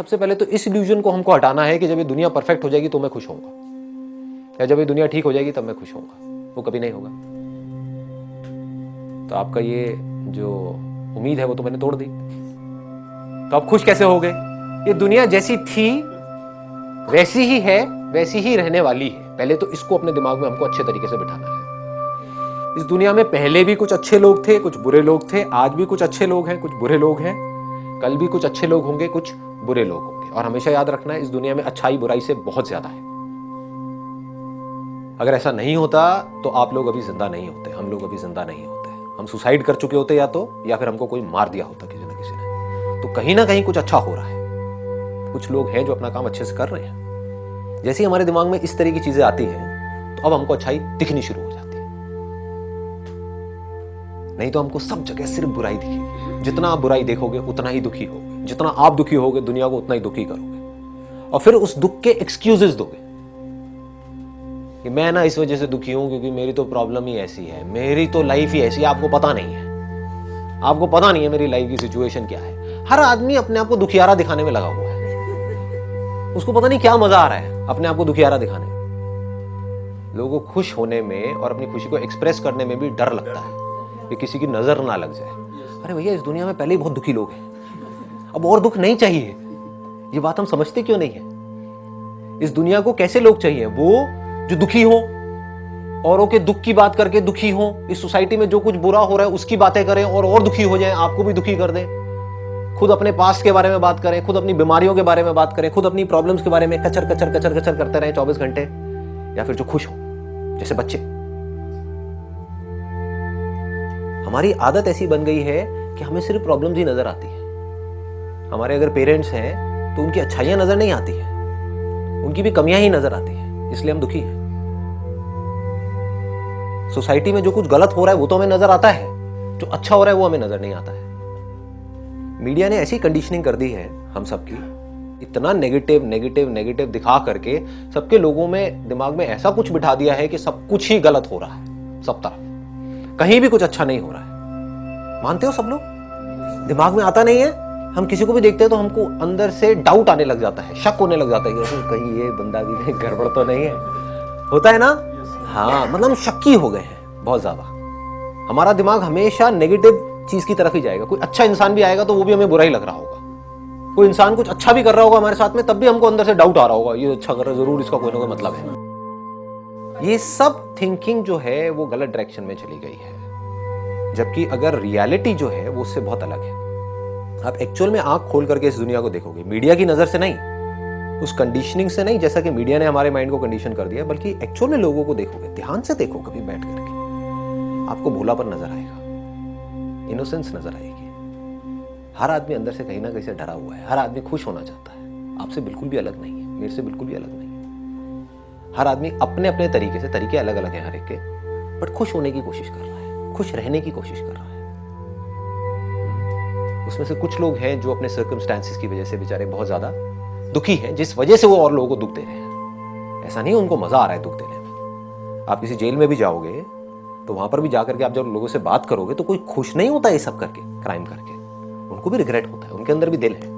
सबसे पहले तो इस इल्यूजन को हमको हटाना है कि जब ये दुनिया परफेक्ट हो जाएगी तो मैं खुश होऊंगा, या जब ये दुनिया ठीक हो जाएगी तब मैं खुश होऊंगा। वो कभी नहीं होगा। तो आपका ये जो उम्मीद है वो तो मैंने तोड़ दी। तो आप खुश कैसे हो गए? ये दुनिया जैसी थी वैसी ही है, वैसी ही रहने वाली है। पहले तो इसको अपने दिमाग में हमको अच्छे तरीके से बिठाना है। इस दुनिया में पहले भी कुछ अच्छे लोग थे, कुछ बुरे लोग थे, आज भी कुछ अच्छे लोग हैं, कुछ बुरे लोग हैं, कल भी कुछ अच्छे लोग होंगे, कुछ बुरे लोग होंगे। और हमेशा याद रखना है, इस दुनिया में अच्छाई बुराई से बहुत ज्यादा है। अगर ऐसा नहीं होता तो आप लोग अभी जिंदा नहीं होते, हम लोग अभी जिंदा नहीं होते। हम सुसाइड कर चुके होते या फिर हमको कोई मार दिया होता किसी ना किसी ने। तो कहीं ना कहीं कुछ अच्छा हो रहा है। कुछ लोग हैं जो अपना काम अच्छे से कर रहे हैं। जैसे ही हमारे दिमाग में इस तरह की चीजें आती हैं तो अब हमको अच्छाई दिखनी शुरू हो जाती है। नहीं तो हमको सब जगह सिर्फ बुराई दिखेगी। जितना आप बुराई देखोगे उतना ही दुखी होगे, जितना आप दुखी होगे दुनिया को उतना ही दुखी करोगे। और फिर उस दुख के एक्सक्यूजेस दोगे कि मैं ना इस वजह से दुखी हूं क्योंकि मेरी तो प्रॉब्लम ही ऐसी है, मेरी तो लाइफ ही ऐसी है। आपको पता नहीं है, आपको पता नहीं है मेरी लाइफ की सिचुएशन क्या है। हर आदमी अपने आप को दुखियारा दिखाने में लगा हुआ है। उसको पता नहीं क्या मजा आ रहा है अपने आप को दुखियारा दिखाने में। लोगों को खुश होने में और अपनी खुशी को एक्सप्रेस करने में भी डर लगता है कि किसी की नजर ना लग जाए। अरे भैया, इस दुनिया में पहले ही बहुत दुखी लोग हैं, अब और दुख नहीं चाहिए। ये बात हम समझते क्यों नहीं है? इस दुनिया को कैसे लोग चाहिए? वो जो दुखी हो, औरों के दुख की बात करके दुखी हो, इस सोसाइटी में जो कुछ बुरा हो रहा है उसकी बातें करें और दुखी हो जाए, आपको भी दुखी कर दें। खुद अपने पास्ट के बारे में बात करें, खुद अपनी बीमारियों के बारे में बात करें, खुद अपनी प्रॉब्लम्स के बारे में कचर कचर कचर कचर करते रहे 24 घंटे। या फिर जो खुश हो, जैसे बच्चे। हमारी आदत ऐसी बन गई है कि हमें सिर्फ प्रॉब्लम्स ही नजर आती है। हमारे अगर पेरेंट्स हैं तो उनकी अच्छाइयां नजर नहीं आती है, उनकी भी कमियां ही नजर आती है, इसलिए हम दुखी हैं। सोसाइटी में जो कुछ गलत हो रहा है वो तो हमें नजर आता है, जो अच्छा हो रहा है वो हमें नजर नहीं आता है। मीडिया ने ऐसी कंडीशनिंग कर दी है हम सबकी, इतना नेगेटिव नेगेटिव नेगेटिव दिखा करके सबके लोगों में दिमाग में ऐसा कुछ बिठा दिया है कि सब कुछ ही गलत हो रहा है, सब तरफ कहीं भी कुछ अच्छा नहीं हो रहा है। मानते हो सब लोग? दिमाग में आता नहीं है। हम किसी को भी देखते हैं तो हमको अंदर से डाउट आने लग जाता है, शक होने लग जाता है कि कहीं ये बंदा भी कहीं गड़बड़ तो नहीं है। होता है ना? हाँ, मतलब हम शक्की हो गए हैं बहुत ज्यादा। हमारा दिमाग हमेशा नेगेटिव चीज की तरफ ही जाएगा। कोई अच्छा इंसान भी आएगा तो वो भी हमें बुरा ही लग रहा होगा। कोई इंसान कुछ अच्छा भी कर रहा होगा हमारे साथ में, तब भी हमको अंदर से डाउट आ रहा होगा, ये अच्छा कर रहा है, जरूर इसका कोई ना कोई मतलब है। ये सब थिंकिंग जो है वो गलत डायरेक्शन में चली गई है। जबकि अगर रियलिटी जो है वो उससे बहुत अलग है। आप एक्चुअल में आंख खोल करके इस दुनिया को देखोगे, मीडिया की नजर से नहीं, उस कंडीशनिंग से नहीं जैसा कि मीडिया ने हमारे माइंड को कंडीशन कर दिया, बल्कि एक्चुअल में लोगों को देखोगे, ध्यान से देखो कभी बैठ करके, आपको भोलापन नजर आएगा, इनोसेंस नजर आएगी। हर आदमी अंदर से कहीं ना कहीं से डरा हुआ है। हर आदमी खुश होना चाहता है। आपसे बिल्कुल भी अलग नहीं है, मेरे से बिल्कुल भी अलग नहीं है। हर आदमी अपने अपने तरीके से, तरीके अलग अलग हैं हर एक के, बट खुश होने की कोशिश कर रहा है, खुश रहने की कोशिश कर रहा है। उसमें से कुछ लोग हैं जो अपने सर्कमस्टेंसेस की वजह से बेचारे बहुत ज्यादा दुखी हैं, जिस वजह से वो और लोगों को दुख दे रहे हैं। ऐसा नहीं उनको मजा आ रहा है दुख देने में। आप किसी जेल में भी जाओगे तो वहां पर भी जाकर के आप जब लोगों से बात करोगे तो कोई खुश नहीं होता ये सब करके, क्राइम करके। उनको भी रिग्रेट होता है, उनके अंदर भी दिल है।